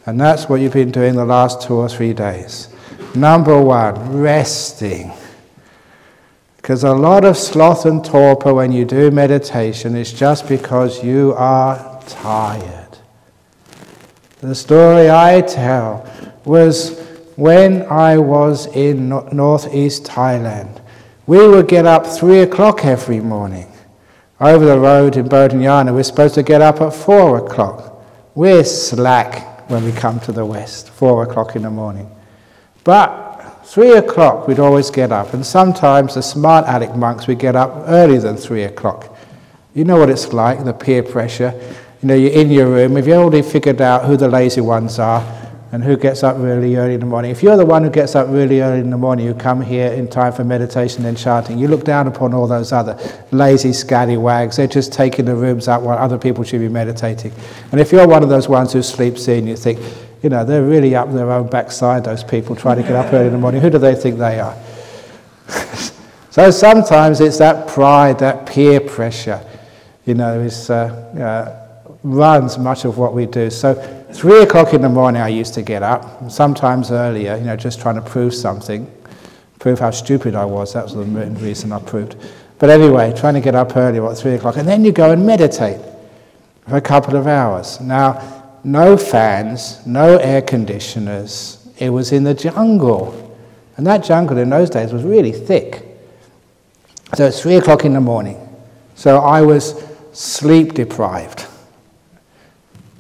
And that's what you've been doing the last 2 or 3 days. Number 1, resting. Because a lot of sloth and torpor when you do meditation is just because you are tired. The story I tell was when I was in northeast Thailand. We would get up 3 o'clock every morning. Over the road in Jhana, we're supposed to get up at 4 o'clock. We're slack when we come to the West, 4 o'clock in the morning. But 3 o'clock we'd always get up, and sometimes the smart aleck monks would get up earlier than 3 o'clock. You know what it's like, the peer pressure. You know, you're in your room, if you already figured out who the lazy ones are and who gets up really early in the morning. If you're the one who gets up really early in the morning, you come here in time for meditation and chanting, you look down upon all those other lazy scallywags. They're just taking the rooms up while other people should be meditating. And if you're one of those ones who sleeps in, you think, you know, they're really up their own backside, those people trying to get up early in the morning. Who do they think they are? So sometimes it's that pride, that peer pressure, you know, runs much of what we do. So 3 o'clock in the morning I used to get up, sometimes earlier, you know, just trying to prove something, prove how stupid I was. That was the main reason I proved. But anyway, trying to get up early, 3 o'clock, and then you go and meditate for a couple of hours. Now, no fans, no air conditioners. It was in the jungle, and that jungle in those days was really thick. So it's 3 o'clock in the morning. So I was sleep deprived.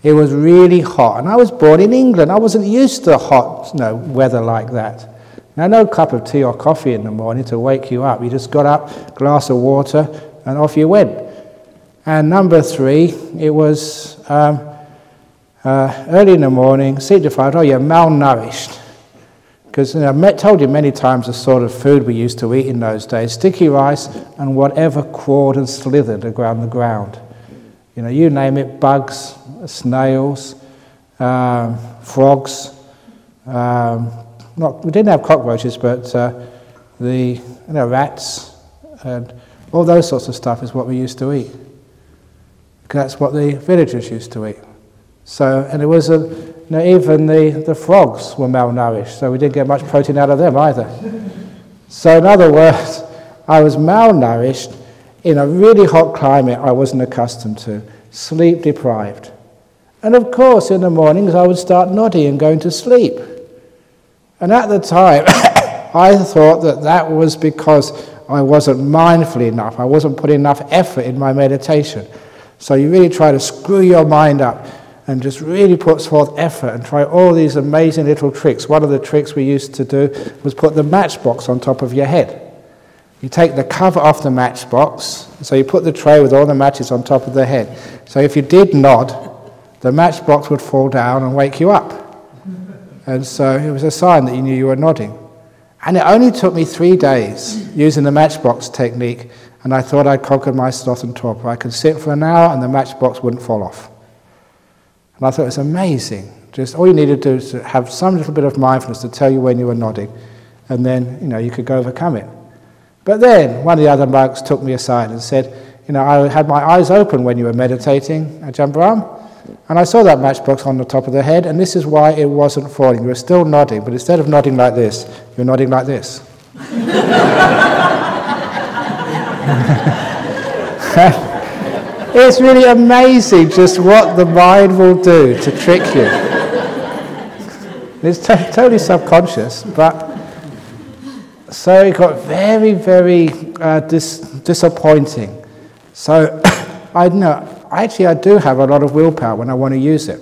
It was really hot, and I was born in England. I wasn't used to hot, weather like that. Now, no cup of tea or coffee in the morning to wake you up. You just got up, glass of water, and off you went. And number 3, it was early in the morning, sleep deprived. Oh, you're malnourished. Because I've told you many times the sort of food we used to eat in those days: sticky rice and whatever crawled and slithered around the ground. You know, you name it, bugs, snails, frogs. We didn't have cockroaches, but the rats and all those sorts of stuff is what we used to eat. That's what the villagers used to eat. So, and it was even the frogs were malnourished, so we didn't get much protein out of them either. So, in other words, I was malnourished in a really hot climate I wasn't accustomed to, sleep deprived. And of course, in the mornings I would start nodding and going to sleep. And at the time, I thought that was because I wasn't mindful enough. I wasn't putting enough effort in my meditation. So you really try to screw your mind up and just really put forth effort and try all these amazing little tricks. One of the tricks we used to do was put the matchbox on top of your head. You take the cover off the matchbox, so you put the tray with all the matches on top of the head. So if you did nod, the matchbox would fall down and wake you up. And so it was a sign that you knew you were nodding. And it only took me 3 days using the matchbox technique, and I thought I'd conquered my sloth and torpor. I could sit for an hour and the matchbox wouldn't fall off. And I thought it was amazing. Just all you needed to do is to have some little bit of mindfulness to tell you when you were nodding, and then you could go overcome it. But then one of the other monks took me aside and said, I had my eyes open when you were meditating, Ajahn Brahm, and I saw that matchbox on the top of the head, and this is why it wasn't falling. You were still nodding, but instead of nodding like this, you're nodding like this. It's really amazing just what the mind will do to trick you. It's totally subconscious, but so it got very, very disappointing. So I do have a lot of willpower when I want to use it.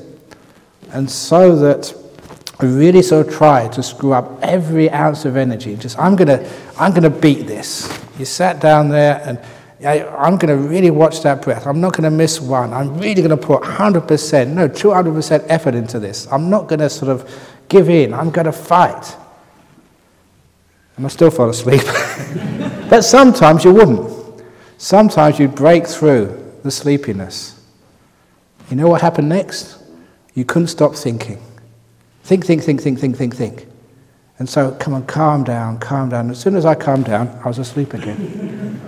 And so that I really sort of try to screw up every ounce of energy. Just, I'm gonna beat this. You sat down there and I'm going to really watch that breath. I'm not going to miss one. I'm really going to put 200% effort into this. I'm not going to sort of give in. I'm going to fight. And I still fall asleep. But sometimes you wouldn't. Sometimes you'd break through the sleepiness. You know what happened next? You couldn't stop thinking. Think. And so, come on, calm down. As soon as I calmed down, I was asleep again.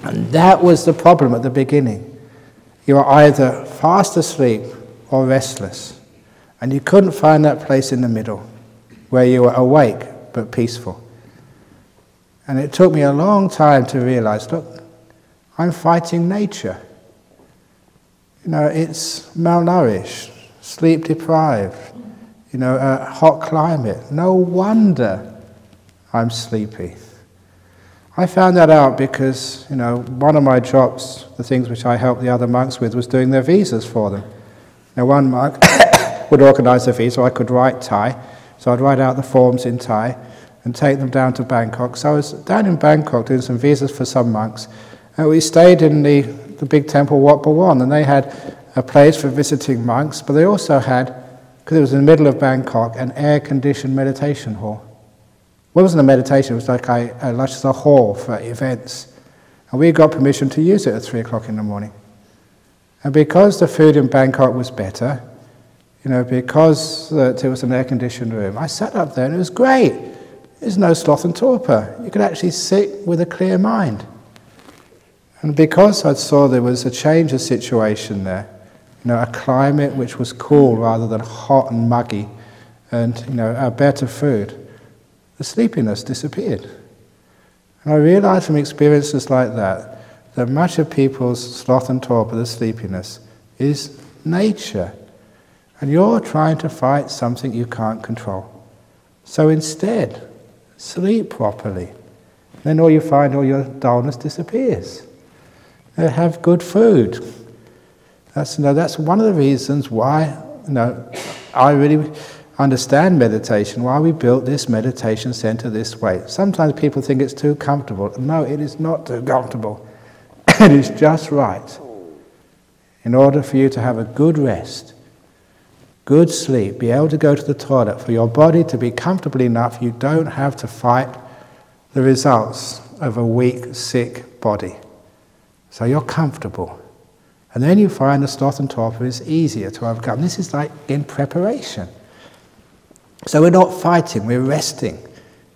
And that was the problem at the beginning. You were either fast asleep or restless. And you couldn't find that place in the middle where you were awake but peaceful. And it took me a long time to realize, look, I'm fighting nature. It's malnourished, sleep deprived, a hot climate. No wonder I'm sleepy. I found that out because, one of my jobs, the things which I helped the other monks with, was doing their visas for them. Now, one monk would organize the visa, so I could write Thai. So I'd write out the forms in Thai and take them down to Bangkok. So I was down in Bangkok doing some visas for some monks. And we stayed in the big temple Wat Pawan, and they had a place for visiting monks, but they also had, because it was in the middle of Bangkok, an air-conditioned meditation hall. Well, it wasn't a meditation, it was like just a hall for events. And we got permission to use it at 3 o'clock in the morning. And because the food in Bangkok was better, because it was an air-conditioned room, I sat up there and it was great. There's no sloth and torpor. You could actually sit with a clear mind. And because I saw there was a change of situation there, a climate which was cool rather than hot and muggy, and a better food, the sleepiness disappeared. And I realized from experiences like that much of people's sloth and torpor, the sleepiness, is nature. And you're trying to fight something you can't control. So instead, sleep properly. Then all you find, all your dullness disappears. Have good food. That's one of the reasons why I really understand meditation, why we built this meditation center this way. Sometimes people think it's too comfortable. No, it is not too comfortable. It is just right. In order for you to have a good rest, good sleep, be able to go to the toilet, for your body to be comfortable enough, you don't have to fight the results of a weak, sick body. So you're comfortable. And then you find the sloth and torpor is easier to overcome. This is like in preparation. So we're not fighting, we're resting.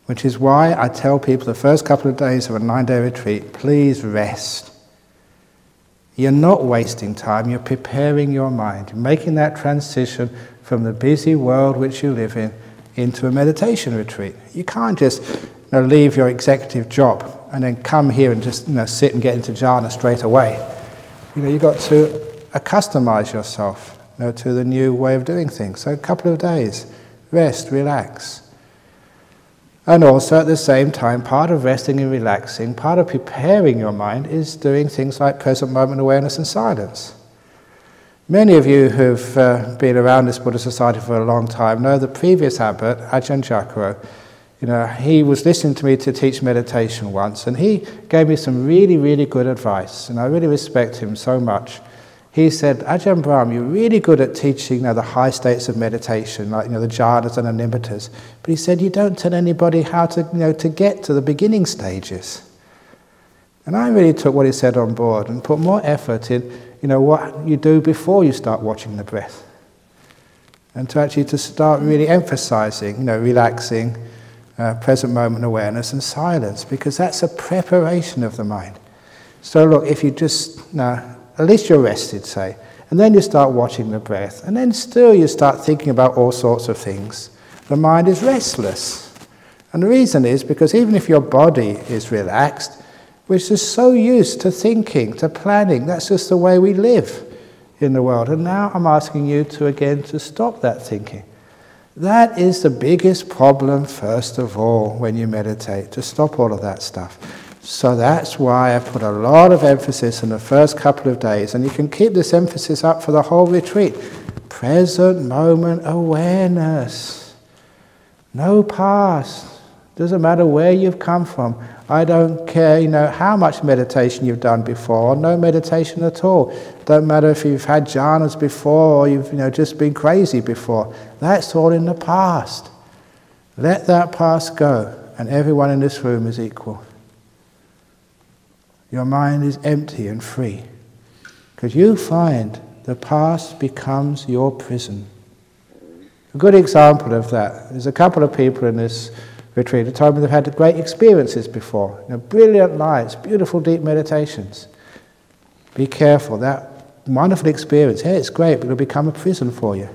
Which is why I tell people the first couple of days of a 9-day retreat, please rest. You're not wasting time, you're preparing your mind. You're making that transition from the busy world which you live in into a meditation retreat. You can't just leave your executive job and then come here and just sit and get into jhana straight away. You've got to accustomize yourself to the new way of doing things. So a couple of days, rest, relax. And also at the same time, part of resting and relaxing, part of preparing your mind is doing things like present moment awareness and silence. Many of you who've been around this Buddhist society for a long time know the previous abbot, Ajahn. He was listening to me to teach meditation once, and he gave me some really, really good advice, and I really respect him so much. He said, Ajahn Brahm, you're really good at teaching the high states of meditation, like the jhanas and animitas. But he said, you don't tell anybody how to get to the beginning stages. And I really took what he said on board and put more effort in, what you do before you start watching the breath. And to start really emphasizing, relaxing, present moment awareness and silence, because that's a preparation of the mind. So look, if you just, at least you're rested, say, and then you start watching the breath, and then still you start thinking about all sorts of things. The mind is restless. And the reason is because even if your body is relaxed, we're just so used to thinking, to planning, that's just the way we live in the world. And now I'm asking you to stop that thinking. That is the biggest problem, first of all, when you meditate, to stop all of that stuff. So that's why I put a lot of emphasis in the first couple of days, and you can keep this emphasis up for the whole retreat. Present moment awareness. No past. Doesn't matter where you've come from. I don't care, how much meditation you've done before, or no meditation at all. Don't matter if you've had jhanas before, or you've just been crazy before. That's all in the past. Let that past go, and everyone in this room is equal. Your mind is empty and free, because you find the past becomes your prison. A good example of that, there's a couple of people in this retreat who told me they've had great experiences before, brilliant lights, beautiful deep meditations. Be careful, that wonderful experience, it's great, but it'll become a prison for you.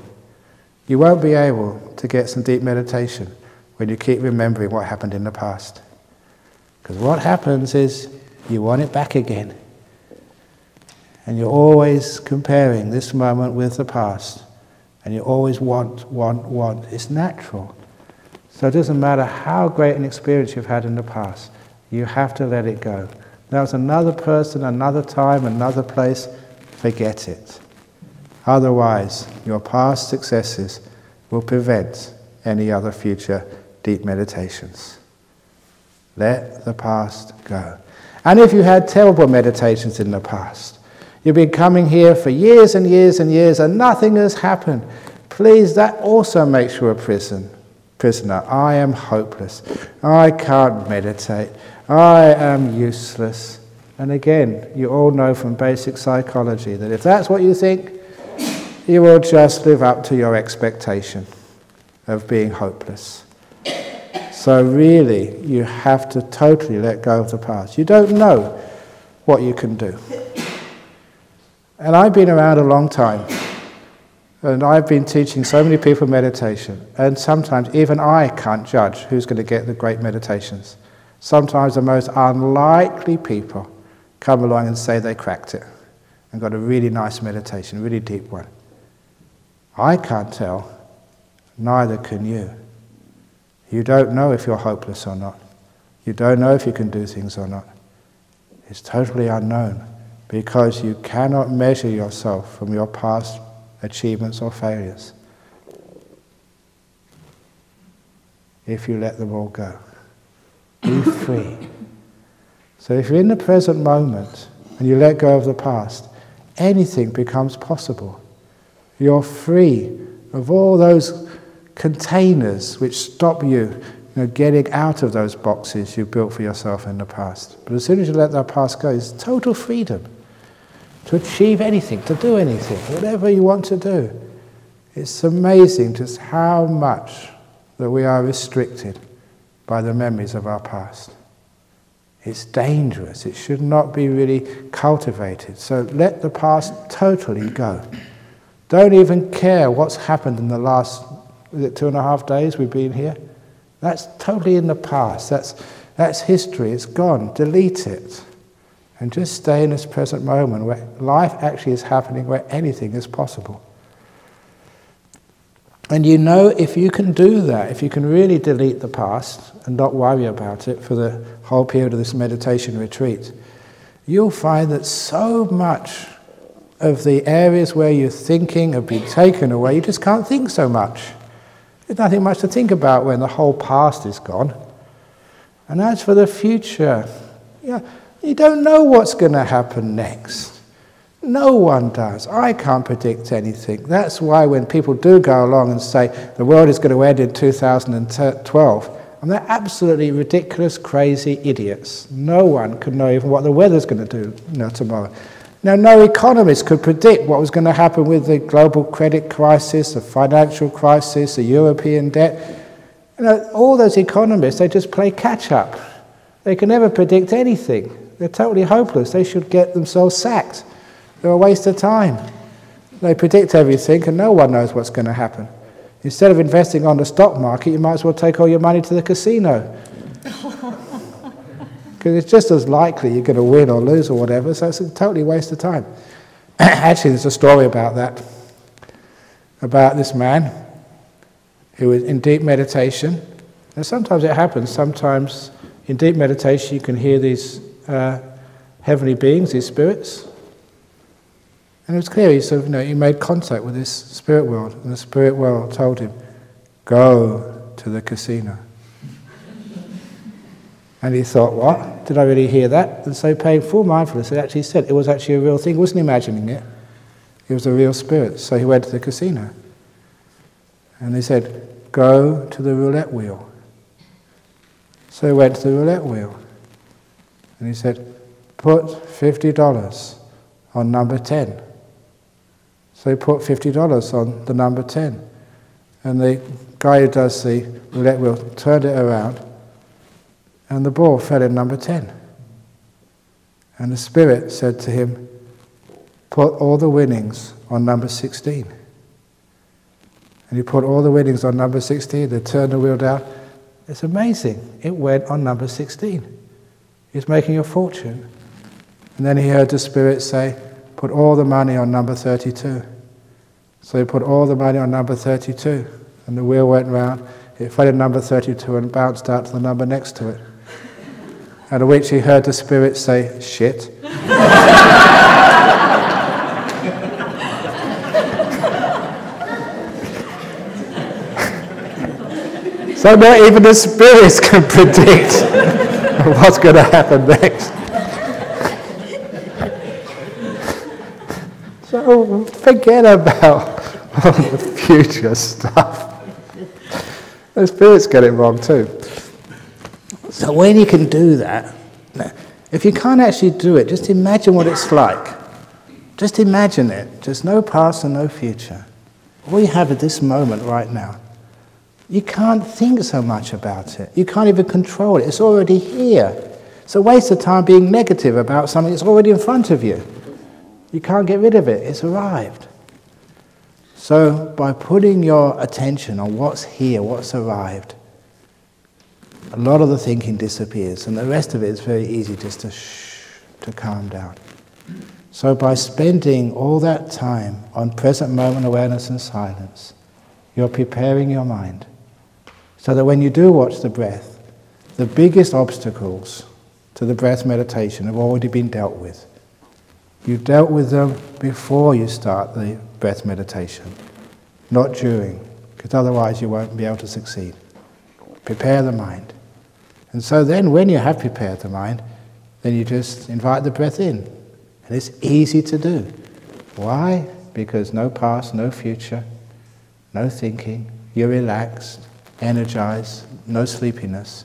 You won't be able to get some deep meditation when you keep remembering what happened in the past. Because what happens is you want it back again. And you're always comparing this moment with the past. And you always want. It's natural. So it doesn't matter how great an experience you've had in the past. You have to let it go. That was another person, another time, another place. Forget it. Otherwise, your past successes will prevent any other future deep meditations. Let the past go. And if you had terrible meditations in the past, you've been coming here for years and years and years and nothing has happened, please, that also makes you a prisoner. I am hopeless. I can't meditate. I am useless. And again, you all know from basic psychology that if that's what you think, you will just live up to your expectation of being hopeless. So really, you have to totally let go of the past. You don't know what you can do. And I've been around a long time, and I've been teaching so many people meditation, and sometimes even I can't judge who's going to get the great meditations. Sometimes the most unlikely people come along and say they cracked it and got a really nice meditation, a really deep one. I can't tell, neither can you. You don't know if you're hopeless or not. You don't know if you can do things or not. It's totally unknown because you cannot measure yourself from your past achievements or failures if you let them all go. Be free. So if you're in the present moment and you let go of the past, anything becomes possible. You're free of all those containers which stop you, getting out of those boxes you built for yourself in the past. But as soon as you let that past go, it's total freedom to achieve anything, to do anything, whatever you want to do. It's amazing just how much that we are restricted by the memories of our past. It's dangerous. It should not be really cultivated. So let the past totally go. Don't even care what's happened in the last 2.5 days we've been here. That's totally in the past. That's history. It's gone. Delete it. And just stay in this present moment where life actually is happening, where anything is possible. And if you can do that, if you can really delete the past and not worry about it for the whole period of this meditation retreat, you'll find that so much of the areas where you're thinking have been taken away, you just can't think so much. There's nothing much to think about when the whole past is gone. And as for the future, you don't know what's going to happen next. No one does. I can't predict anything. That's why when people do go along and say the world is going to end in 2012, and they're absolutely ridiculous, crazy idiots. No one can know even what the weather's going to do tomorrow. Now, no economist could predict what was going to happen with the global credit crisis, the financial crisis, the European debt. All those economists, they just play catch-up. They can never predict anything. They're totally hopeless. They should get themselves sacked. They're a waste of time. They predict everything and no one knows what's going to happen. Instead of investing on the stock market, you might as well take all your money to the casino. Because it's just as likely you're going to win or lose or whatever, so it's a totally waste of time. Actually, there's a story about that, about this man who was in deep meditation. And sometimes it happens. Sometimes in deep meditation you can hear these heavenly beings, these spirits. And it was clear, he made contact with this spirit world, and the spirit world told him, go to the casino. And he thought, what? Did I really hear that? And so paying full mindfulness, it actually said it was actually a real thing. He wasn't imagining it. It was a real spirit. So he went to the casino. And they said, go to the roulette wheel. So he went to the roulette wheel. And he said, put $50 on number 10. So he put $50 on the number 10. And the guy who does the roulette wheel turned it around, and the ball fell in number 10. And the spirit said to him, put all the winnings on number 16. and you put all the winnings on number 16, they turn the wheel down. It's amazing. It went on number 16. He's making a fortune. And then he heard the Spirit say, put all the money on number 32. So he put all the money on number 32, and the wheel went round. It fell in number 32 and bounced out to the number next to it. At which he heard the Spirit say, shit. So not even the spirits can predict what's going to happen next. So forget about all the future stuff. The spirits get it wrong too. So when you can do that, if you can't actually do it, just imagine what it's like. Just imagine it. Just no past and no future. All you have at this moment right now. You can't think so much about it. You can't even control it. It's already here. It's a waste of time being negative about something that's already in front of you. You can't get rid of it. It's arrived. So by putting your attention on what's here, what's arrived, a lot of the thinking disappears, and the rest of it is very easy just to calm down. So by spending all that time on present moment awareness and silence, you're preparing your mind so that when you do watch the breath, the biggest obstacles to the breath meditation have already been dealt with. You've dealt with them before you start the breath meditation, not during, because otherwise you won't be able to succeed. Prepare the mind. And so then when you have prepared the mind, then you just invite the breath in. And it's easy to do. Why? Because no past, no future, no thinking, you're relaxed, energized, no sleepiness.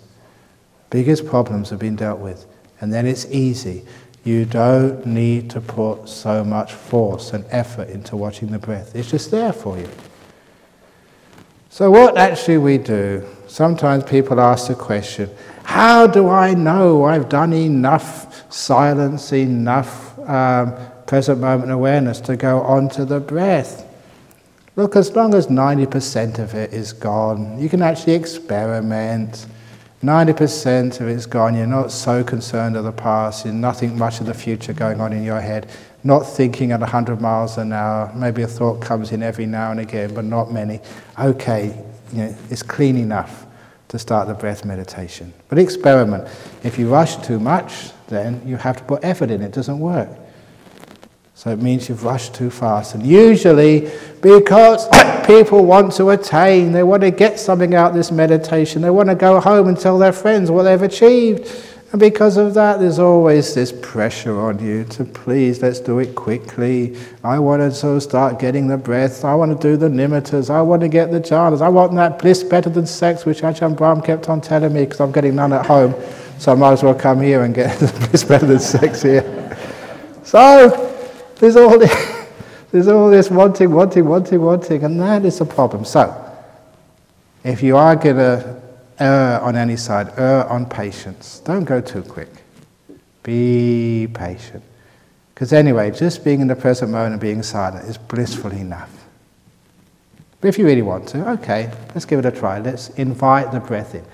Biggest problems have been dealt with. And then it's easy. You don't need to put so much force and effort into watching the breath. It's just there for you. So what actually we do, sometimes people ask the question, how do I know I've done enough silence, enough present moment awareness to go on to the breath? Look, as long as 90% of it is gone, you can actually experiment. 90% of it's gone, you're not so concerned of the past, there's nothing much of the future going on in your head, not thinking at 100 miles an hour, maybe a thought comes in every now and again, but not many. Okay, it's clean enough to start the breath meditation. But experiment. If you rush too much, then you have to put effort in, it doesn't work. So it means you've rushed too fast. And usually, because people want to attain, they want to get something out of this meditation, they want to go home and tell their friends what they've achieved. And because of that, there's always this pressure on you to please, let's do it quickly. I want to sort of start getting the breath. I want to do the nimittas. I want to get the jhanas. I want that bliss better than sex, which Ajahn Brahm kept on telling me because I'm getting none at home. So I might as well come here and get the bliss better than sex here. So there's all this wanting, and that is a problem. So, if you are going to err on any side, err on patience. Don't go too quick. Be patient. Because anyway, just being in the present moment and being silent is blissful enough. But if you really want to, okay, let's give it a try. Let's invite the breath in.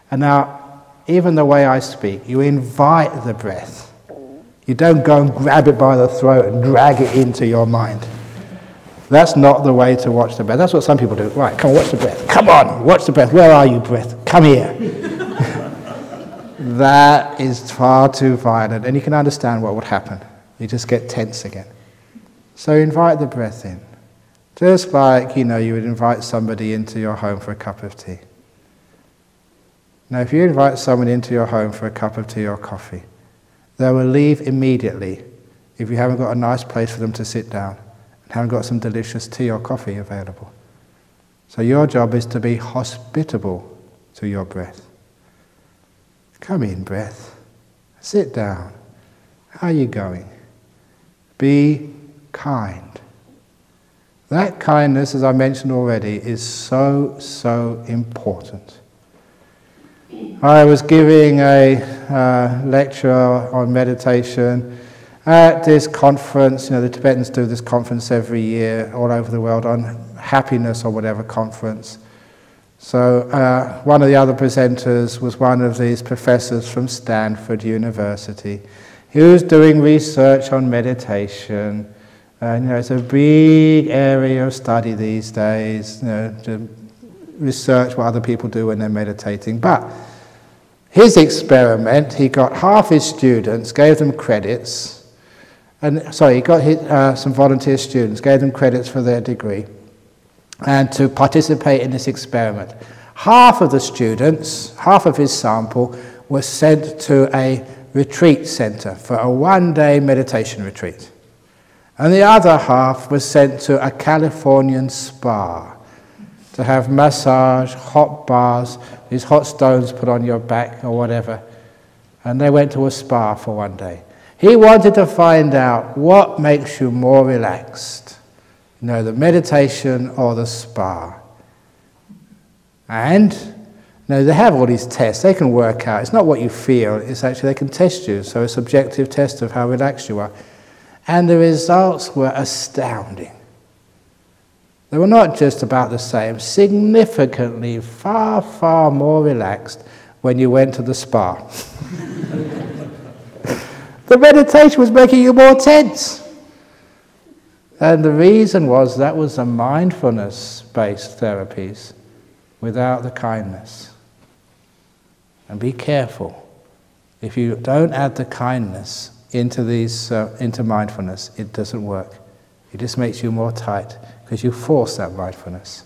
And now, even the way I speak, you invite the breath. You don't go and grab it by the throat and drag it into your mind. That's not the way to watch the breath. That's what some people do. Right, come on, watch the breath. Come on, watch the breath. Where are you, breath? Come here. That is far too violent, and you can understand what would happen. You just get tense again. So invite the breath in. Just like, you would invite somebody into your home for a cup of tea. Now, if you invite someone into your home for a cup of tea or coffee, they will leave immediately if you haven't got a nice place for them to sit down and haven't got some delicious tea or coffee available. So your job is to be hospitable to your breath. Come in, breath. Sit down. How are you going? Be kind. That kindness, as I mentioned already, is so, so important. I was giving a lecture on meditation at this conference. The Tibetans do this conference every year all over the world on happiness or whatever conference. So one of the other presenters was one of these professors from Stanford University. He was doing research on meditation. And it's a big area of study these days, to research what other people do when they're meditating. But his experiment, he got half his students, gave them credits, he got some volunteer students, gave them credits for their degree, and to participate in this experiment. Half of the students, half of his sample, was sent to a retreat center for a one-day meditation retreat. And the other half was sent to a Californian spa to have massage, hot baths, these hot stones put on your back or whatever. And they went to a spa for one day. He wanted to find out what makes you more relaxed, the meditation or the spa. And they have all these tests. They can work out. It's not what you feel. It's actually they can test you. So a subjective test of how relaxed you are. And the results were astounding. They were not just about the same, significantly far, far more relaxed when you went to the spa. The meditation was making you more tense. And the reason was that was the mindfulness-based therapies without the kindness. And be careful. If you don't add the kindness into mindfulness, it doesn't work. It just makes you more tight because you force that mindfulness.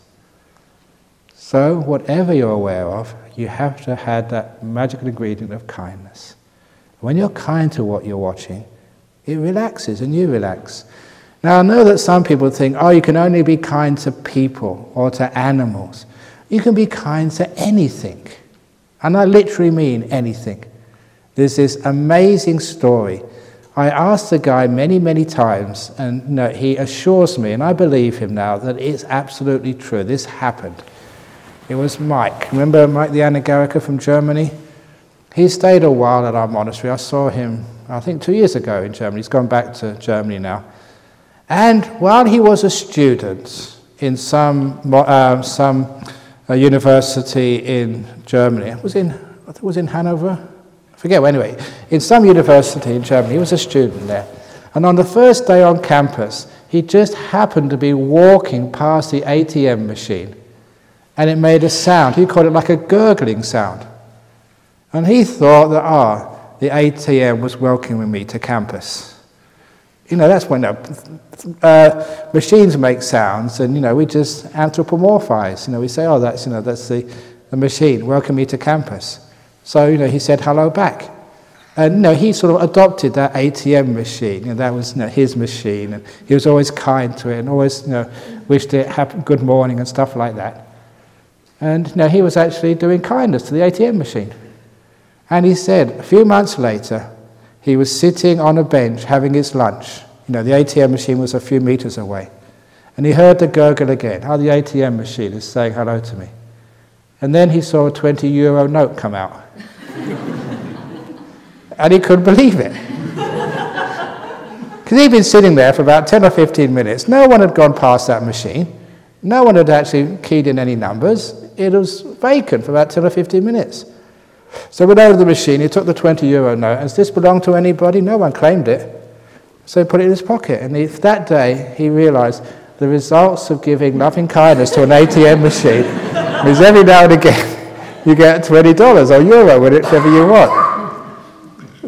So whatever you're aware of, you have to have that magical ingredient of kindness. When you're kind to what you're watching, it relaxes and you relax. Now I know that some people think, you can only be kind to people or to animals. You can be kind to anything. And I literally mean anything. There's this amazing story. I asked the guy many, many times, and he assures me, and I believe him now, that it's absolutely true. This happened. It was Mike. Remember Mike the Anagarika from Germany? He stayed a while at our monastery. I saw him, I think 2 years ago in Germany. He's gone back to Germany now. And while he was a student in some university in Germany, I think it was in Hanover, I forget, anyway, in some university in Germany, he was a student there. And on the first day on campus, he just happened to be walking past the ATM machine, and it made a sound. He called it like a gurgling sound. And he thought that, the ATM was welcoming me to campus. That's when machines make sounds, and we just anthropomorphize. We say, that's the machine, welcome me to campus. So he said hello back, and he sort of adopted that ATM machine. That was his machine, and he was always kind to it, and always wished it happy, good morning and stuff like that. And he was actually doing kindness to the ATM machine. And he said a few months later, he was sitting on a bench having his lunch. The ATM machine was a few meters away. And he heard the gurgle again. The ATM machine is saying hello to me. And then he saw a 20-euro note come out. And he couldn't believe it. Because he'd been sitting there for about 10 or 15 minutes. No one had gone past that machine. No one had actually keyed in any numbers. It was vacant for about 10 or 15 minutes. So he went over to the machine, he took the 20-euro note. Has this belonged to anybody? No one claimed it. So he put it in his pocket. And that day, he realized the results of giving loving kindness to an ATM machine is every now and again you get $20 or euro, whatever you want.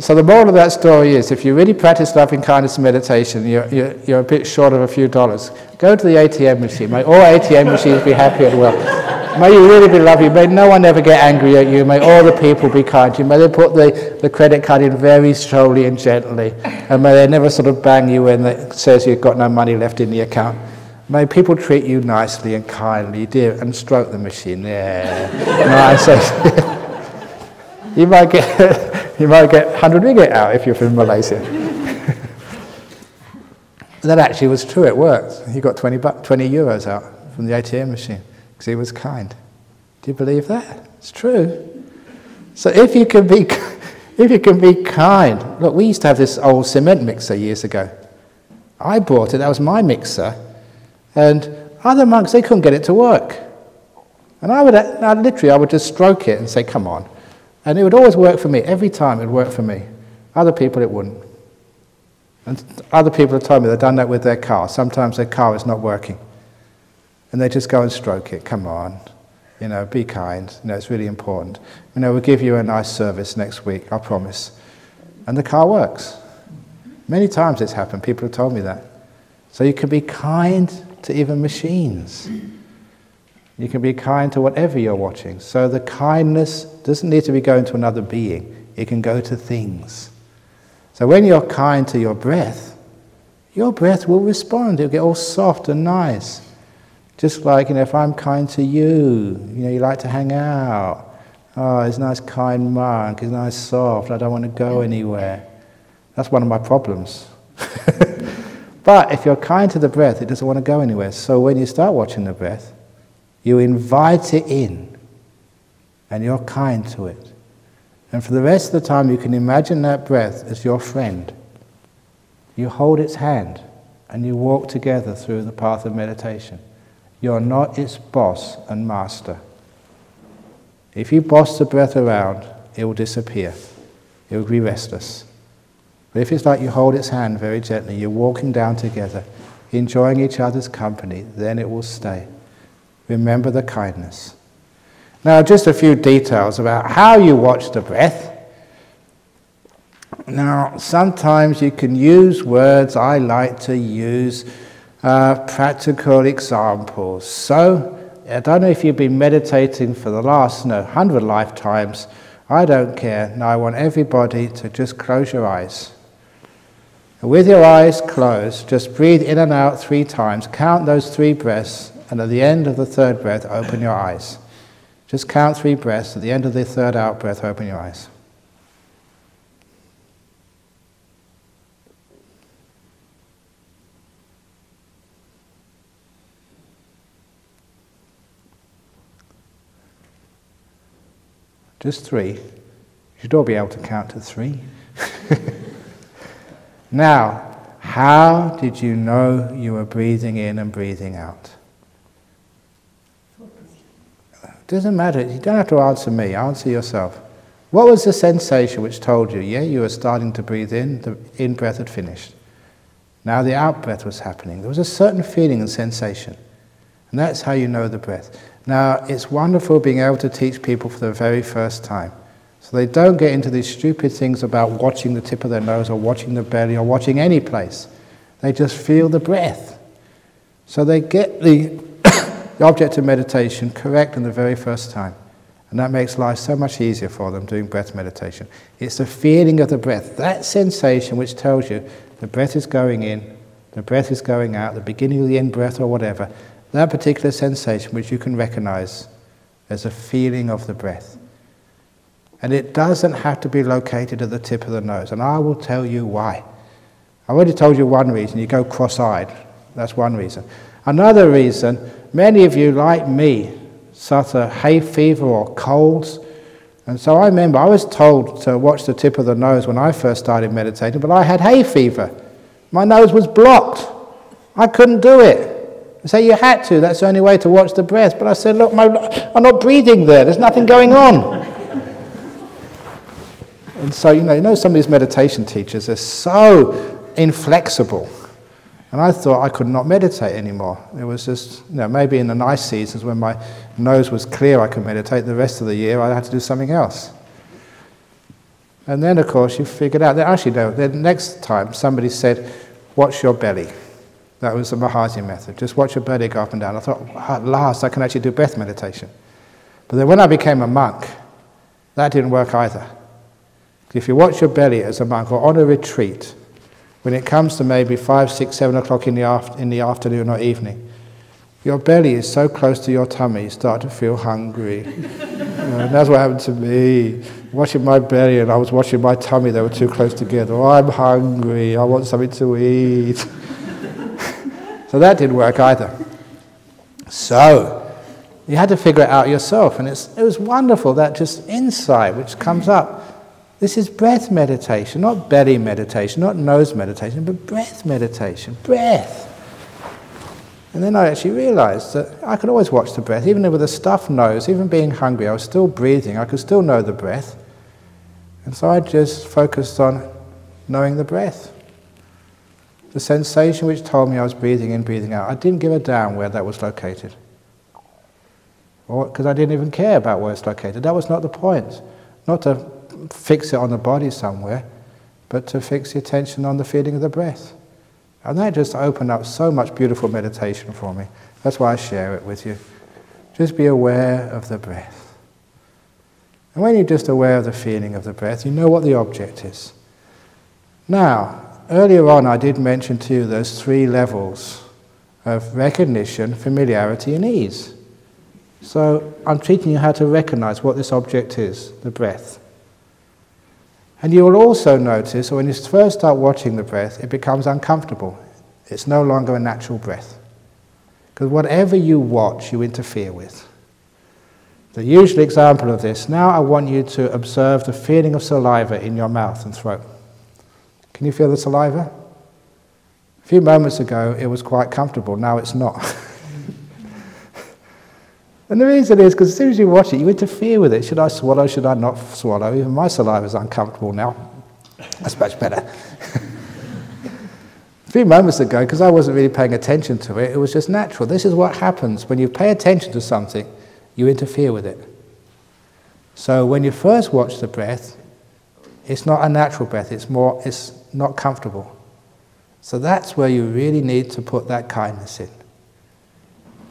So the moral of that story is, if you really practice loving kindness and meditation, you're a bit short of a few dollars. Go to the ATM machine. May all ATM machines be happy and well. May you really be lovely. May no one ever get angry at you. May all the people be kind to you. May they put the credit card in very slowly and gently. And may they never sort of bang you when it says you've got no money left in the account. May people treat you nicely and kindly, dear, and stroke the machine. Yeah. Nice. You might get 100 ringgit out if you're from Malaysia. That actually was true. It worked. He got 20 euros out from the ATM machine. Because he was kind. Do you believe that? It's true. So if you can be kind. Look, we used to have this old cement mixer years ago. I bought it. That was my mixer. And Other monks, they couldn't get it to work. And I would just stroke it and say, come on. And it would always work for me. Every time it would work for me. Other people, it wouldn't. And other people have told me they've done that with their car. Sometimes their car is not working. And they just go and stroke it. Come on. Be kind. It's really important. We'll give you a nice service next week, I promise. And the car works. Many times it's happened. People have told me that. So you can be kind to even machines. You can be kind to whatever you're watching. So the kindness doesn't need to be going to another being. It can go to things. So when you're kind to your breath will respond. It'll get all soft and nice. Just like, if I'm kind to you, you like to hang out. Oh, he's a nice kind monk, he's nice soft, I don't want to go anywhere. That's one of my problems. But if you're kind to the breath, it doesn't want to go anywhere. So when you start watching the breath, you invite it in, and you're kind to it. And for the rest of the time, you can imagine that breath as your friend. You hold its hand, and you walk together through the path of meditation. You're not its boss and master. If you boss the breath around, it will disappear. It will be restless. But if it's like you hold its hand very gently, you're walking down together, enjoying each other's company, then it will stay. Remember the kindness. Now, just a few details about how you watch the breath. Now, sometimes you can use words. I like to use practical examples. So, I don't know if you've been meditating for the last 100 lifetimes. I don't care. Now I want everybody to just close your eyes. And with your eyes closed, just breathe in and out 3 times. Count those 3 breaths, and at the end of the 3rd breath, open your eyes. Just count 3 breaths. At the end of the 3rd out breath, open your eyes. Just 3. You should all be able to count to 3. Now, how did you know you were breathing in and breathing out? It doesn't matter. You don't have to answer me. Answer yourself. What was the sensation which told you, you were starting to breathe in, the in-breath had finished. Now the out-breath was happening. There was a certain feeling and sensation. And that's how you know the breath. Now, it's wonderful being able to teach people for the very first time. So they don't get into these stupid things about watching the tip of their nose or watching the belly or watching any place. They just feel the breath. So they get the object of meditation correct in the very first time. And that makes life so much easier for them doing breath meditation. It's the feeling of the breath, that sensation which tells you the breath is going in, the breath is going out, the beginning of the in-breath or whatever. That particular sensation which you can recognize as a feeling of the breath. And it doesn't have to be located at the tip of the nose. And I will tell you why. I already told you one reason. You go cross-eyed. That's one reason. Another reason, many of you, like me, suffer hay fever or colds. And so I remember I was told to watch the tip of the nose when I first started meditating, but I had hay fever. My nose was blocked. I couldn't do it. They say, you had to, that's the only way to watch the breath. But I said, look, I'm not breathing there, there's nothing going on. And so, you know some of these meditation teachers are so inflexible. And I thought I could not meditate anymore. It was just, maybe in the nice seasons when my nose was clear I could meditate. The rest of the year I had to do something else. And then, of course, you figured out that actually, no, the next time somebody said, watch your belly. That was the Mahasi method. Just watch your belly go up and down. I thought, at last I can actually do breath meditation. But then when I became a monk, that didn't work either. If you watch your belly as a monk or on a retreat, when it comes to maybe 5, 6, 7 o'clock in the afternoon or evening, your belly is so close to your tummy, you start to feel hungry. And that's what happened to me. Watching my belly and I was watching my tummy, they were too close together. Oh, I'm hungry, I want something to eat. So that didn't work either. So, you had to figure it out yourself. And it was wonderful, that just insight which comes up. This is breath meditation, not belly meditation, not nose meditation, but breath meditation. Breath. And then I actually realized that I could always watch the breath, even with a stuffed nose, even being hungry, I was still breathing, I could still know the breath. And so I just focused on knowing the breath. The sensation which told me I was breathing in, breathing out. I didn't give a damn where that was located. Because I didn't even care about where it's located. That was not the point. Not to fix it on the body somewhere, but to fix the attention on the feeling of the breath. And that just opened up so much beautiful meditation for me. That's why I share it with you. Just be aware of the breath. And when you're just aware of the feeling of the breath, you know what the object is. Now, earlier on I did mention to you those 3 levels of recognition, familiarity and ease. So I'm teaching you how to recognize what this object is, the breath. And you will also notice, when you first start watching the breath, it becomes uncomfortable. It's no longer a natural breath. Because whatever you watch, you interfere with. The usual example of this, now I want you to observe the feeling of saliva in your mouth and throat. Can you feel the saliva? A few moments ago it was quite comfortable, now it's not. And the reason is because as soon as you watch it, you interfere with it. Should I swallow, should I not swallow? Even my saliva is uncomfortable now. That's much better. A few moments ago, because I wasn't really paying attention to it, it was just natural. This is what happens when you pay attention to something, you interfere with it. So when you first watch the breath, it's not a natural breath, it's not comfortable. So that's where you really need to put that kindness in.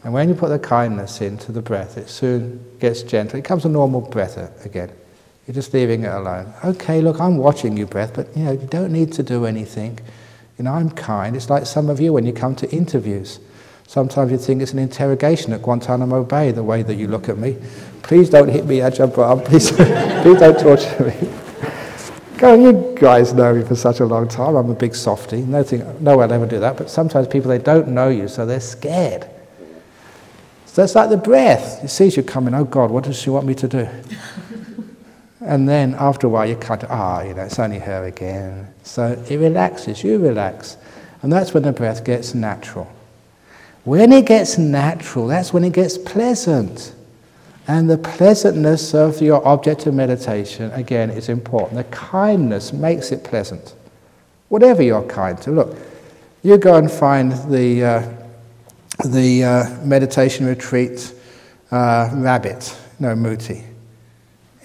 And when you put the kindness into the breath, it soon gets gentle. It becomes a normal breath again. You're just leaving it alone. Okay, look, I'm watching you breath, but you don't need to do anything. I'm kind. It's like some of you when you come to interviews. Sometimes you think it's an interrogation at Guantanamo Bay, the way that you look at me. Please don't hit me, Ajahn Brahm. Please don't torture me. Go on, you guys know me for such a long time. I'm a big softie. No one will ever do that. But sometimes people, they don't know you, so they're scared. So it's like the breath. It sees you coming, oh God, what does she want me to do? And then after a while you kind of, it's only her again. So it relaxes, you relax. And that's when the breath gets natural. When it gets natural, that's when it gets pleasant. And the pleasantness of your object of meditation, again, is important. The kindness makes it pleasant. Whatever you're kind to. Look, you go and find the meditation retreat rabbit, Muti.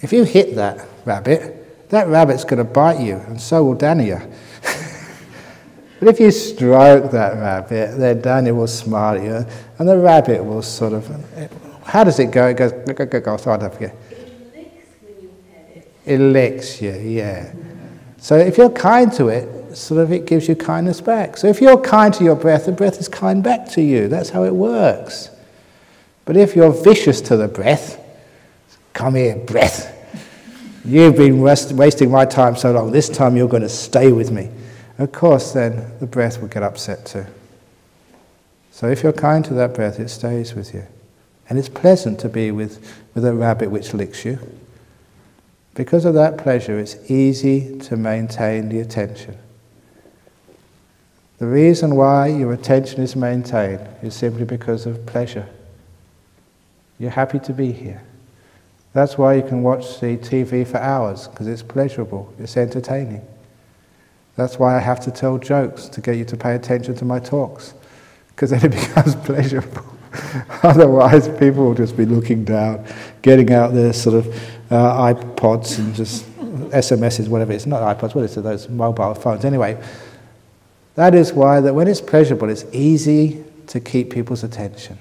If you hit that rabbit's going to bite you, and so will Dania. But if you stroke that rabbit, then Dania will smile at you, and the rabbit will sort of... How does it go? It goes... Go, sorry, I don't forget. It licks when you pet it. It licks you, yeah. So if you're kind to it, sort of it gives you kindness back. So if you're kind to your breath, the breath is kind back to you. That's how it works. But if you're vicious to the breath, come here, breath. You've been wasting my time so long. This time you're going to stay with me. Of course, then the breath will get upset too. So if you're kind to that breath, it stays with you. And it's pleasant to be with a rabbit which licks you. Because of that pleasure, it's easy to maintain the attention. The reason why your attention is maintained is simply because of pleasure. You're happy to be here. That's why you can watch the TV for hours, because it's pleasurable, it's entertaining. That's why I have to tell jokes to get you to pay attention to my talks, because then it becomes pleasurable. Otherwise, people will just be looking down, getting out their sort of iPods and just SMSs, whatever. It's not iPods, what is it, those mobile phones. Anyway, that is why that when it's pleasurable, it's easy to keep people's attention.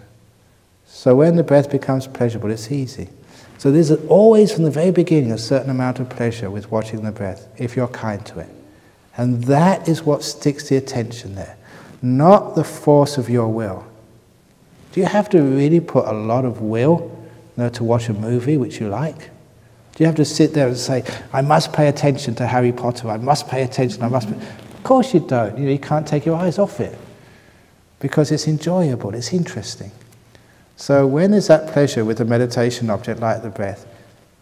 So when the breath becomes pleasurable, it's easy. So there's always, from the very beginning, a certain amount of pleasure with watching the breath, if you're kind to it. And that is what sticks the attention there, not the force of your will. Do you have to really put a lot of will to watch a movie which you like? Do you have to sit there and say, I must pay attention to Harry Potter, I must pay attention, Of course you don't. You can't take your eyes off it. Because it's enjoyable, it's interesting. So when there's that pleasure with a meditation object like the breath,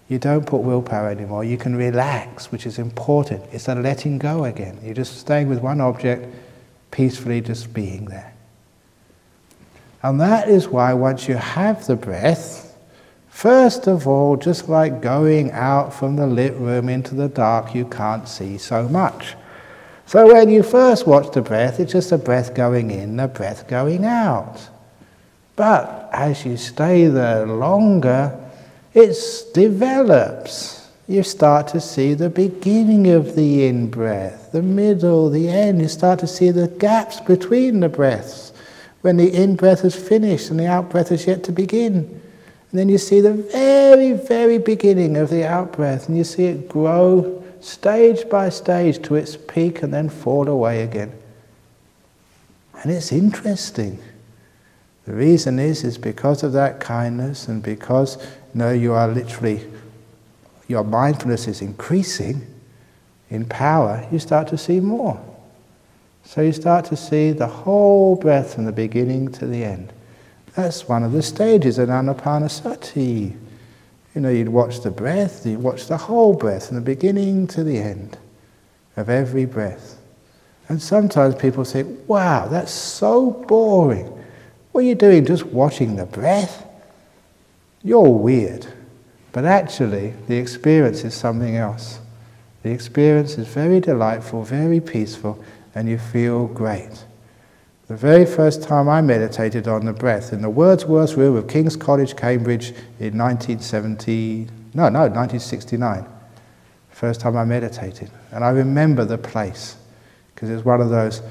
you don't put willpower anymore. You can relax, which is important. It's a letting go again. You're just staying with one object, peacefully just being there. And that is why once you have the breath, first of all, just like going out from the lit room into the dark, you can't see so much. So when you first watch the breath, it's just a breath going in, a breath going out. But as you stay there longer, it develops. You start to see the beginning of the in-breath, the middle, the end. You start to see the gaps between the breaths, when the in-breath is finished and the out-breath is yet to begin. And then you see the very, very beginning of the out-breath, and you see it grow stage by stage to its peak and then fall away again. And it's interesting. The reason is because of that kindness, and because you are literally, your mindfulness is increasing in power, you start to see more. So you start to see the whole breath from the beginning to the end. That's one of the stages in Anapanasati. You'd watch the breath, you'd watch the whole breath from the beginning to the end of every breath. And sometimes people think, wow, that's so boring. What are you doing, just watching the breath? You're weird. But actually, the experience is something else. The experience is very delightful, very peaceful, and you feel great. The very first time I meditated on the breath in the Wordsworth Room of King's College, Cambridge in 1969. First time I meditated. And I remember the place, because it was one of those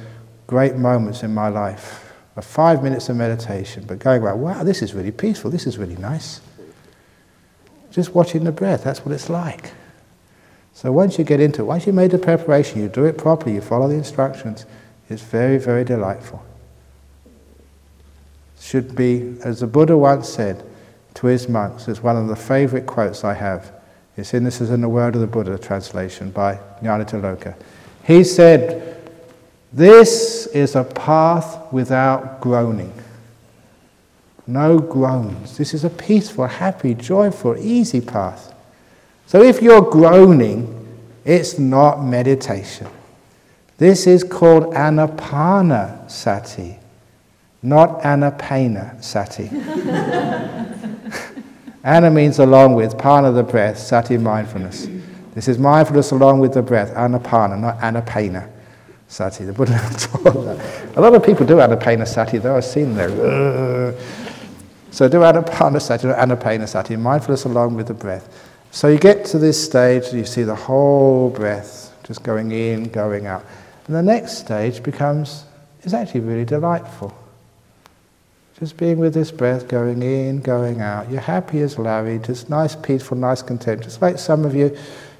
great moments in my life. 5 minutes of meditation, but going like, wow, this is really peaceful, this is really nice. Just watching the breath, that's what it's like. So once you get into it, once you made the preparation, you do it properly, you follow the instructions, it's very, very delightful. Should be, as the Buddha once said to his monks, it's one of the favorite quotes I have. This is in the Word of the Buddha translation by Jnana. He said, "This is a path without groaning." No groans. This is a peaceful, happy, joyful, easy path. So if you're groaning, it's not meditation. This is called Anapanasati, not Anapanasati. Ana means along with, pana the breath, sati mindfulness. This is mindfulness along with the breath, anapana, not anapanasati. The Buddha taught that. A lot of people do anapanasati though, I've seen there. So do anapanasati, not anapanasati, mindfulness along with the breath. So you get to this stage, you see the whole breath just going in, going out. And the next stage is actually really delightful. Just being with this breath, going in, going out. You're happy as Larry, just nice, peaceful, nice, content. Just like some of you,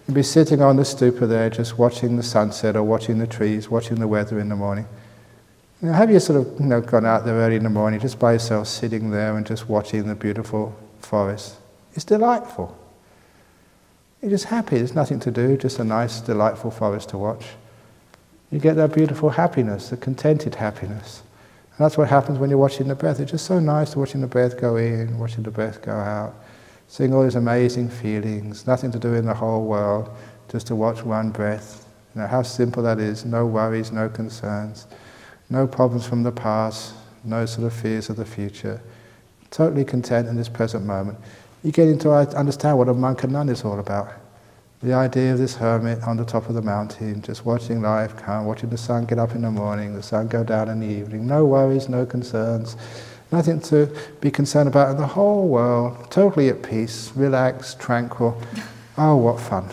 you'd be sitting on the stupa there, just watching the sunset or watching the trees, watching the weather in the morning. Have you sort of gone out there early in the morning, just by yourself, sitting there and just watching the beautiful forest? It's delightful. You're just happy, there's nothing to do, just a nice, delightful forest to watch. You get that beautiful happiness, the contented happiness. And that's what happens when you're watching the breath. It's just so nice watching the breath go in, watching the breath go out, seeing all these amazing feelings, nothing to do in the whole world, just to watch one breath. How simple that is, no worries, no concerns, no problems from the past, no sort of fears of the future. Totally content in this present moment. You get into understand what a monk and nun is all about. The idea of this hermit on the top of the mountain, just watching life come, watching the sun get up in the morning, the sun go down in the evening, no worries, no concerns, nothing to be concerned about in the whole world, totally at peace, relaxed, tranquil. Oh, what fun.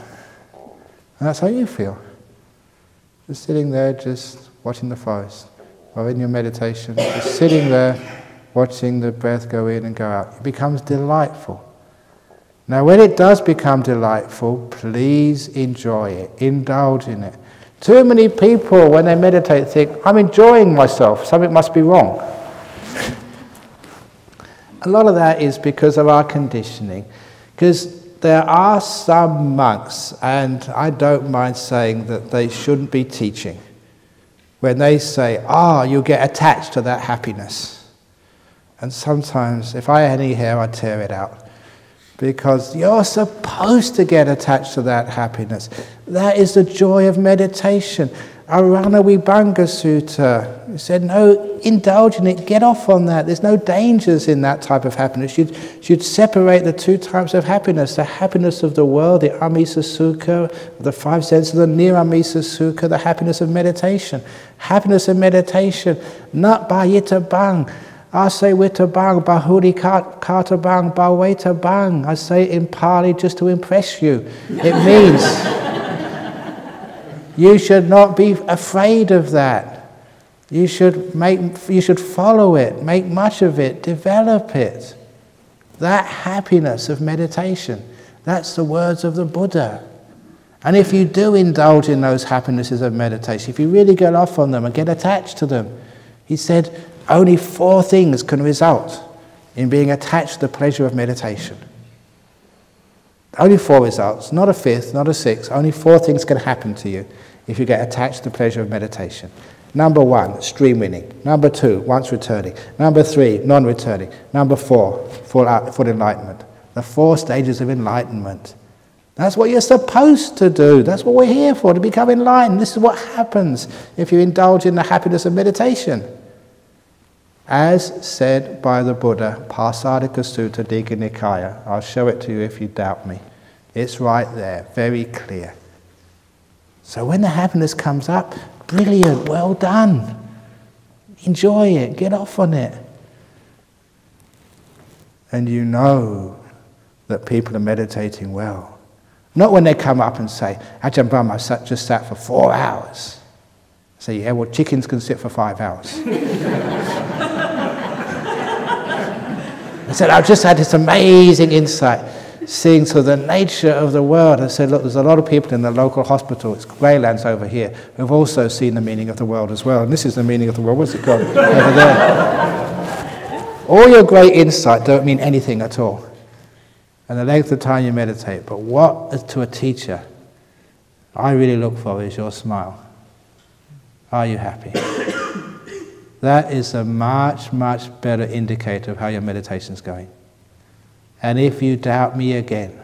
And that's how you feel. Just sitting there, just watching the forest, or in your meditation, just sitting there, watching the breath go in and go out. It becomes delightful. Now when it does become delightful, please enjoy it, indulge in it. Too many people, when they meditate, think, I'm enjoying myself, something must be wrong. A lot of that is because of our conditioning. Because there are some monks, and I don't mind saying that they shouldn't be teaching, when they say, you'll get attached to that happiness. And sometimes, if I had any hair, I'd tear it out. because you're supposed to get attached to that happiness. That is the joy of meditation. Arana Vibhanga Sutta said, no, indulge in it, get off on that. There's no dangers in that type of happiness. You'd separate the two types of happiness, the happiness of the world, the amisa sukha, the five senses, the niramisa sukha, the happiness of meditation. Happiness of meditation, not bayita bang. I say wita bang, bahuri kata bang, baweta bang. I say it in Pali just to impress you. It means you should not be afraid of that. You should follow it, make much of it, develop it. That happiness of meditation, that's the words of the Buddha. And if you do indulge in those happinesses of meditation, if you really get off on them and get attached to them, he said, only 4 things can result in being attached to the pleasure of meditation. Only 4 results, not a 5th, not a 6th. Only 4 things can happen to you if you get attached to the pleasure of meditation. Number 1, stream winning. Number 2, once returning. Number 3, non-returning. Number 4, full enlightenment. The 4 stages of enlightenment. That's what you're supposed to do. That's what we're here for, to become enlightened. This is what happens if you indulge in the happiness of meditation. As said by the Buddha, Pasadika Sutta Digha Nikaya. I'll show it to you if you doubt me. It's right there, very clear. So when the happiness comes up, brilliant, well done. Enjoy it, get off on it. And you know that people are meditating well. Not when they come up and say, Ajahn Brahm, I just sat for 4 hours. I say, yeah, well, chickens can sit for 5 hours. I said, I've just had this amazing insight, seeing sort of the nature of the world. I said, look, there's a lot of people in the local hospital, it's Greylands over here, who've also seen the meaning of the world as well. And this is the meaning of the world. What's it called? Over there. All your great insight don't mean anything at all. And the length of time you meditate. But what, to a teacher, I really look for is your smile. Are you happy? That is a much, much better indicator of how your meditation is going. And if you doubt me again,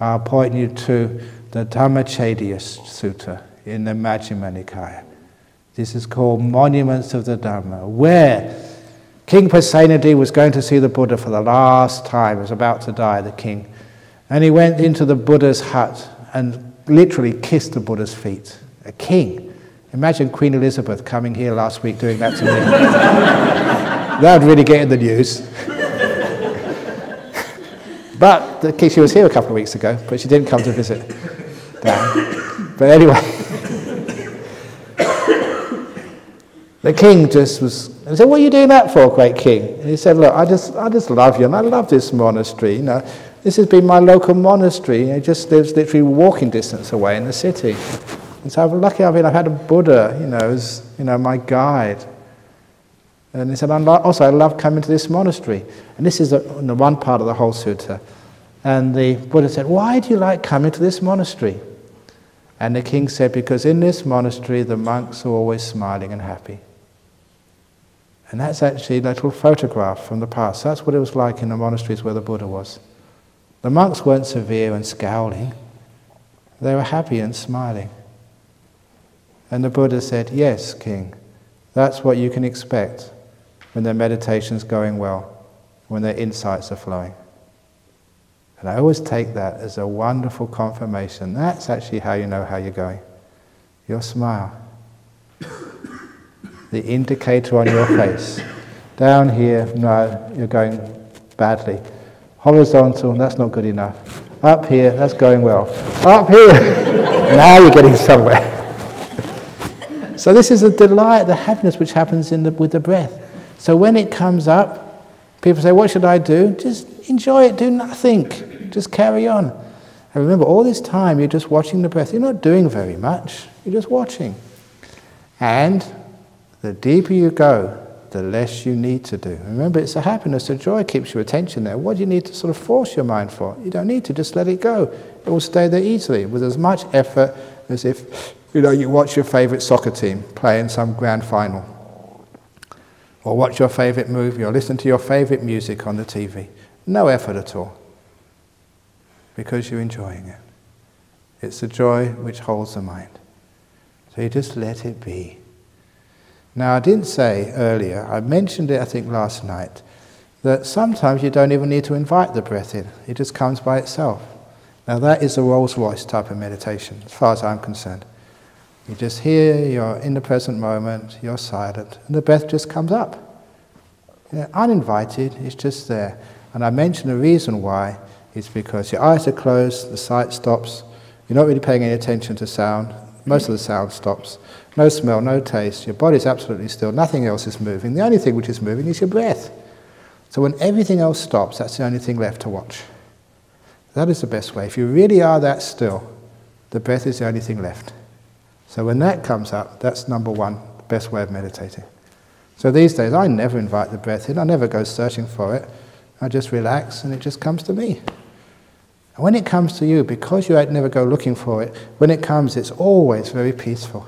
I'll point you to the Dhammacchedya Sutta in the Majjhima Nikaya. This is called Monuments of the Dharma, where King Pasenadi was going to see the Buddha for the last time. He was about to die, the king. And he went into the Buddha's hut and literally kissed the Buddha's feet. A king. Imagine Queen Elizabeth coming here last week doing that to me. That would really get in the news. But she was here a couple of weeks ago, but she didn't come to visit. But anyway, the king just was. I said, "What are you doing that for, great king?" And he said, "Look, I just love you, and I love this monastery. You know, this has been my local monastery. It just lives literally walking distance away in the city. And so I'm lucky. I've had a Buddha, as my guide." And he said, I love coming to this monastery. And this is the one part of the whole sutta. And the Buddha said, "Why do you like coming to this monastery?" And the king said, "Because in this monastery the monks are always smiling and happy." And that's actually a little photograph from the past. That's what it was like in the monasteries where the Buddha was. The monks weren't severe and scowling. They were happy and smiling. And the Buddha said, "Yes, king, that's what you can expect when their meditation's going well, when their insights are flowing." And I always take that as a wonderful confirmation. That's actually how you know how you're going. Your smile. The indicator on your face. Down here, no, you're going badly. Horizontal, that's not good enough. Up here, that's going well. Up here, now you're getting somewhere. So this is the delight, the happiness which happens with the breath. So when it comes up, people say, "What should I do?" Just enjoy it, do nothing. Just carry on. And remember, all this time you're just watching the breath. You're not doing very much. You're just watching. And the deeper you go, the less you need to do. Remember, it's the happiness, the joy keeps your attention there. What do you need to sort of force your mind for? You don't need to, just let it go. It will stay there easily, with as much effort as if you watch your favourite soccer team play in some grand final. Or watch your favourite movie, or listen to your favourite music on the TV. No effort at all. because you're enjoying it. It's the joy which holds the mind. So you just let it be. Now, I didn't say earlier, I mentioned it I think last night, that sometimes you don't even need to invite the breath in. It just comes by itself. Now that is the Rolls-Royce type of meditation, as far as I'm concerned. You just hear, you're in the present moment, you're silent, and the breath just comes up. Uninvited, it's just there. And I mentioned the reason why is because your eyes are closed, the sight stops, you're not really paying any attention to sound, most of the sound stops, no smell, no taste, your body's absolutely still, nothing else is moving. The only thing which is moving is your breath. So when everything else stops, that's the only thing left to watch. That is the best way. If you really are that still, the breath is the only thing left. So when that comes up, that's number one, the best way of meditating. So these days, I never invite the breath in. I never go searching for it. I just relax and it just comes to me. And when it comes to you, because you never go looking for it, when it comes, it's always very peaceful.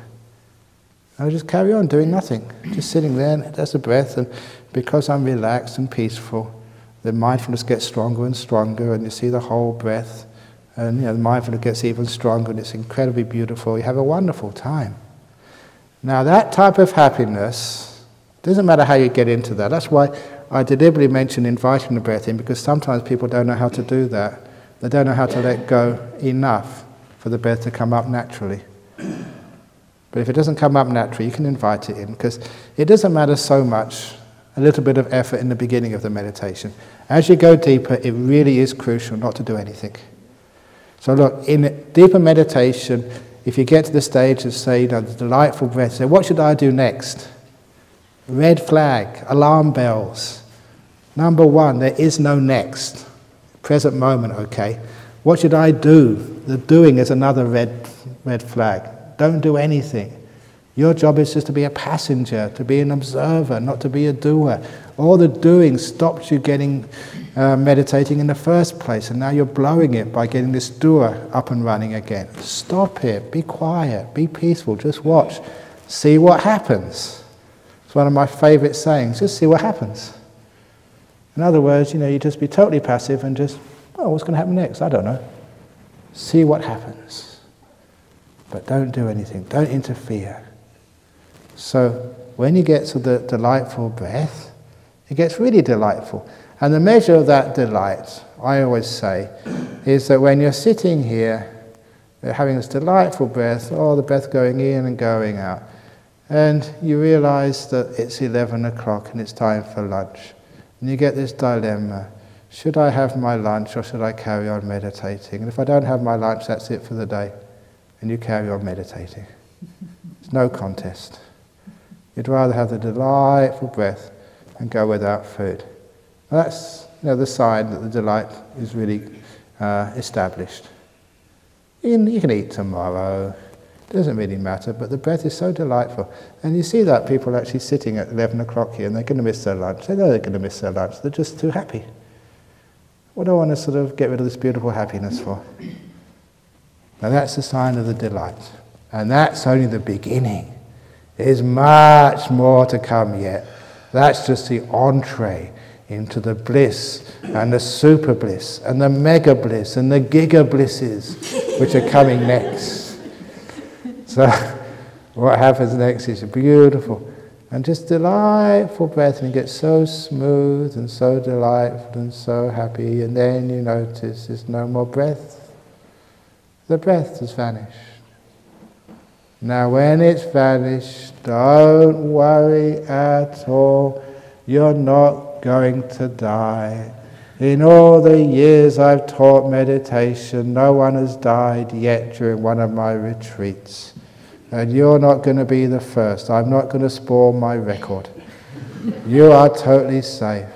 And I just carry on doing nothing, just sitting there, and there's the breath, and because I'm relaxed and peaceful, the mindfulness gets stronger and stronger, and you see the whole breath, and the mindfulness gets even stronger, and it's incredibly beautiful. You have a wonderful time. Now that type of happiness, doesn't matter how you get into that. That's why I deliberately mentioned inviting the breath in, because sometimes people don't know how to do that. They don't know how to let go enough for the breath to come up naturally. But if it doesn't come up naturally, you can invite it in, because it doesn't matter so much a little bit of effort in the beginning of the meditation. As you go deeper, it really is crucial not to do anything. So look, in deeper meditation, if you get to the stage of, say, the delightful breath, say, what should I do next? Red flag, alarm bells. Number one, there is no next. Present moment, okay. What should I do? The doing is another red flag. Don't do anything. Your job is just to be a passenger, to be an observer, not to be a doer. All the doing stops you getting meditating in the first place, and now you're blowing it by getting this doer up and running again. Stop it, be quiet, be peaceful, just watch. See what happens. It's one of my favorite sayings, just see what happens. In other words, you just be totally passive and just, what's going to happen next? I don't know. See what happens. But don't do anything, don't interfere. So when you get to the delightful breath, it gets really delightful. And the measure of that delight, I always say, is that when you're sitting here, you're having this delightful breath, the breath going in and going out, and you realize that it's 11 o'clock and it's time for lunch. And you get this dilemma, should I have my lunch or should I carry on meditating? And if I don't have my lunch, that's it for the day. And you carry on meditating. It's no contest. You'd rather have the delightful breath and go without food. Well, that's the sign that the delight is really established. You can eat tomorrow, it doesn't really matter, but the breath is so delightful. And you see that people are actually sitting at 11 o'clock here and they're going to miss their lunch. They know they're going to miss their lunch, they're just too happy. What do I want to sort of get rid of this beautiful happiness for? Now that's the sign of the delight. And that's only the beginning. There's much more to come yet. That's just the entree into the bliss and the super bliss and the mega bliss and the giga blisses which are coming next. So what happens next is beautiful and just delightful breath, and it gets so smooth and so delightful and so happy, and then you notice there's no more breath. The breath has vanished. Now when it's vanished, don't worry at all. You're not going to die. In all the years I've taught meditation, no one has died yet during one of my retreats. And you're not going to be the first. I'm not going to spoil my record. You are totally safe.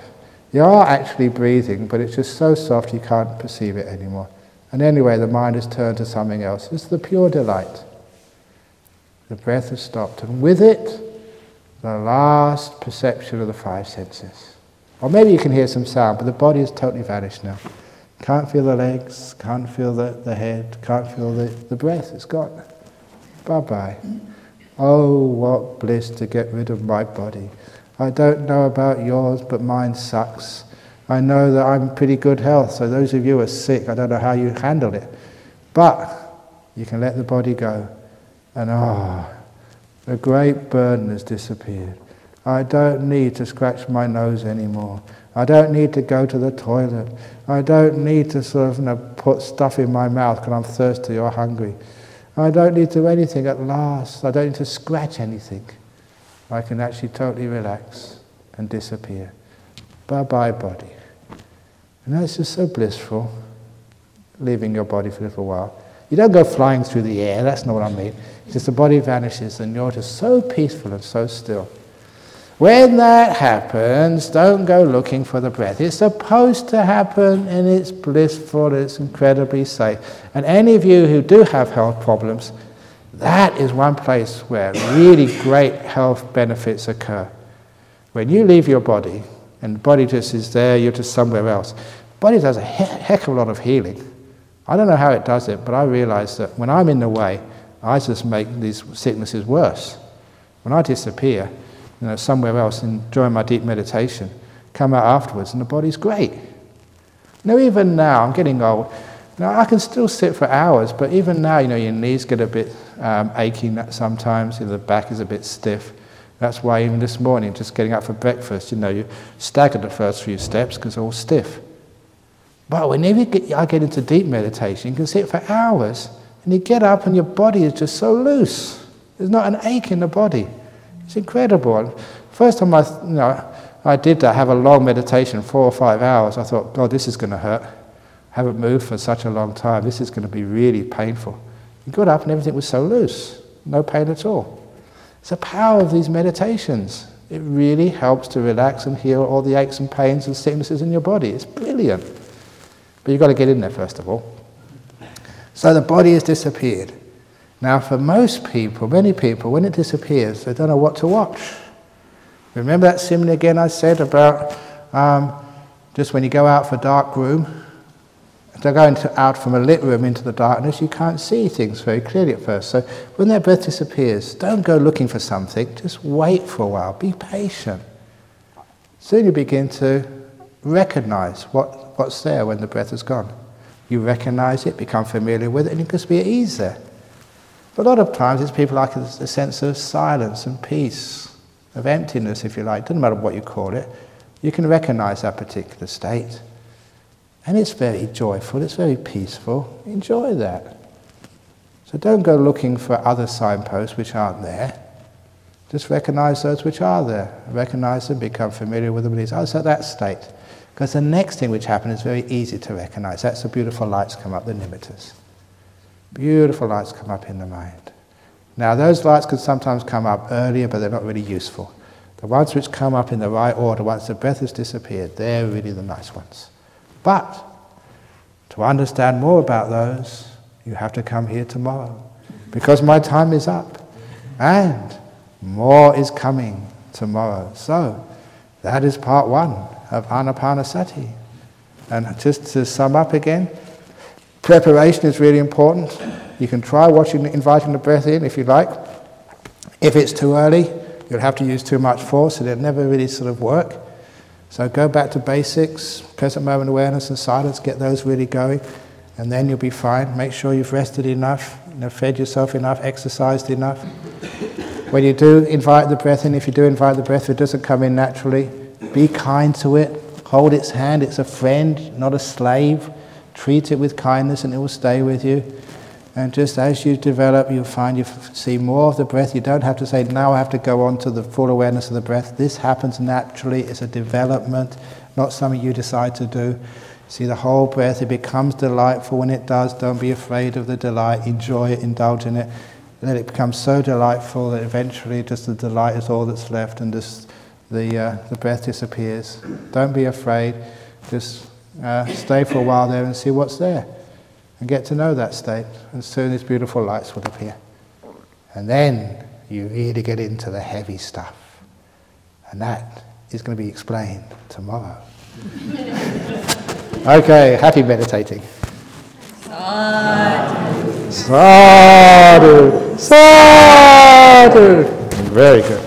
You are actually breathing, but it's just so soft you can't perceive it anymore. And anyway, the mind has turned to something else. It's the pure delight. The breath has stopped, and with it, the last perception of the five senses. Or maybe you can hear some sound, but the body has totally vanished now. Can't feel the legs, can't feel the head, can't feel the breath, it's gone. Bye-bye. Oh, what bliss to get rid of my body. I don't know about yours, but mine sucks. I know that I'm in pretty good health, so those of you who are sick, I don't know how you handle it. But you can let the body go. And the great burden has disappeared. I don't need to scratch my nose anymore. I don't need to go to the toilet. I don't need to sort of put stuff in my mouth because I'm thirsty or hungry. I don't need to do anything at last. I don't need to scratch anything. I can actually totally relax and disappear. Bye-bye, body. And that's just so blissful, leaving your body for a little while. You don't go flying through the air, that's not what I mean. It's just the body vanishes and you're just so peaceful and so still. When that happens, don't go looking for the breath. It's supposed to happen and it's blissful, it's incredibly safe. And any of you who do have health problems, that is one place where really great health benefits occur. When you leave your body, and the body just is there, you're just somewhere else. The body does a heck of a lot of healing. I don't know how it does it, but I realize that when I'm in the way, I just make these sicknesses worse. When I disappear, somewhere else and during my deep meditation, come out afterwards and the body's great. Even now, I'm getting old. Now I can still sit for hours, but even now, your knees get a bit aching sometimes, the back is a bit stiff. That's why even this morning, just getting up for breakfast, you stagger the first few steps because they're all stiff. But whenever I get into deep meditation, you can sit for hours and you get up and your body is just so loose. There's not an ache in the body. It's incredible. First time I did that, have a long meditation, 4 or 5 hours, I thought, God, this is going to hurt. I haven't moved for such a long time. This is going to be really painful. You got up and everything was so loose. No pain at all. It's the power of these meditations. It really helps to relax and heal all the aches and pains and sicknesses in your body. It's brilliant. But you've got to get in there first of all. So the body has disappeared. Now for most people, many people, when it disappears, they don't know what to watch. Remember that simile again I said about just when you go out for a dark room, they're going out from a lit room into the darkness, you can't see things very clearly at first. So when that breath disappears, don't go looking for something, just wait for a while, be patient. Soon you begin to recognize what's there when the breath is gone. You recognize it, become familiar with it, and you can just be at ease there. But a lot of times it's people like a sense of silence and peace, of emptiness if you like, doesn't matter what you call it. You can recognize that particular state. And it's very joyful, it's very peaceful. Enjoy that. So don't go looking for other signposts which aren't there. Just recognize those which are there. Recognize them, become familiar with them, and it's at that state. Because the next thing which happens is very easy to recognize. That's the beautiful lights come up, the nimittas. Beautiful lights come up in the mind. Now those lights can sometimes come up earlier, but they're not really useful. The ones which come up in the right order, once the breath has disappeared, they're really the nice ones. But to understand more about those, you have to come here tomorrow. Because my time is up. And more is coming tomorrow. So, that is part 1 of Anapanasati. And just to sum up again, preparation is really important. You can try inviting the breath in if you like. If it's too early, you'll have to use too much force and it'll never really sort of work. So go back to basics, present moment awareness and silence, get those really going, and then you'll be fine. Make sure you've rested enough, fed yourself enough, exercised enough. When you do invite the breath in, if you do invite the breath, if it doesn't come in naturally, be kind to it, hold its hand, it's a friend, not a slave. Treat it with kindness and it will stay with you. And just as you develop, you'll find you see more of the breath. You don't have to say, now I have to go on to the full awareness of the breath. This happens naturally. It's a development, not something you decide to do. See the whole breath, it becomes delightful when it does. Don't be afraid of the delight. Enjoy it, indulge in it. Let it become so delightful that eventually just the delight is all that's left and just the breath disappears. Don't be afraid. Just stay for a while there and see what's there. And get to know that state, and soon these beautiful lights will appear. And then you really get into the heavy stuff. And that is going to be explained tomorrow. Okay, happy meditating. Sadhu. Sadhu. Sadhu. Very good.